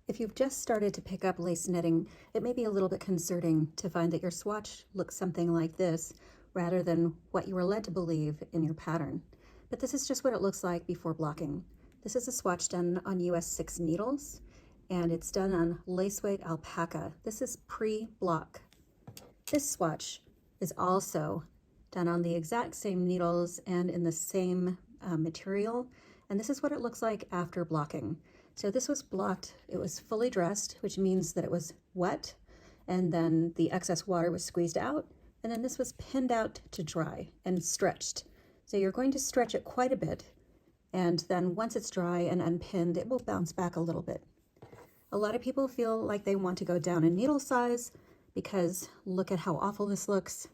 If you've just started to pick up lace knitting, it may be a little bit concerning to find that your swatch looks something like this rather than what you were led to believe in your pattern. But this is just what it looks like before blocking. This is a swatch done on US 6 needles, and it's done on lace weight alpaca. This is pre-block. This swatch is also done on the exact same needles and in the same material, and this is what it looks like after blocking. So this was blocked, it was fully dressed, which means that it was wet, and then the excess water was squeezed out, and then this was pinned out to dry and stretched. So you're going to stretch it quite a bit, and then once it's dry and unpinned, it will bounce back a little bit. A lot of people feel like they want to go down in needle size because look at how awful this looks.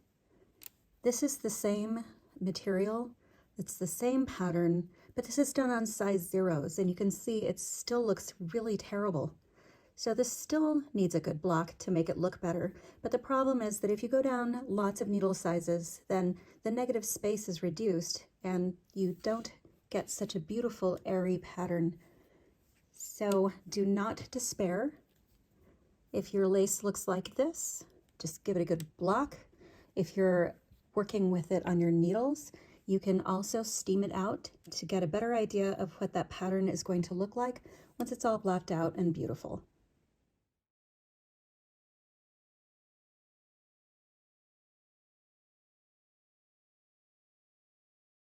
This is the same material, it's the same pattern, but this is done on size zeros, and you can see it still looks really terrible. So this still needs a good block to make it look better, but the problem is that if you go down lots of needle sizes, then the negative space is reduced, and you don't get such a beautiful airy pattern. So do not despair. If your lace looks like this, just give it a good block. If you're working with it on your needles, you can also steam it out to get a better idea of what that pattern is going to look like once it's all blocked out and beautiful.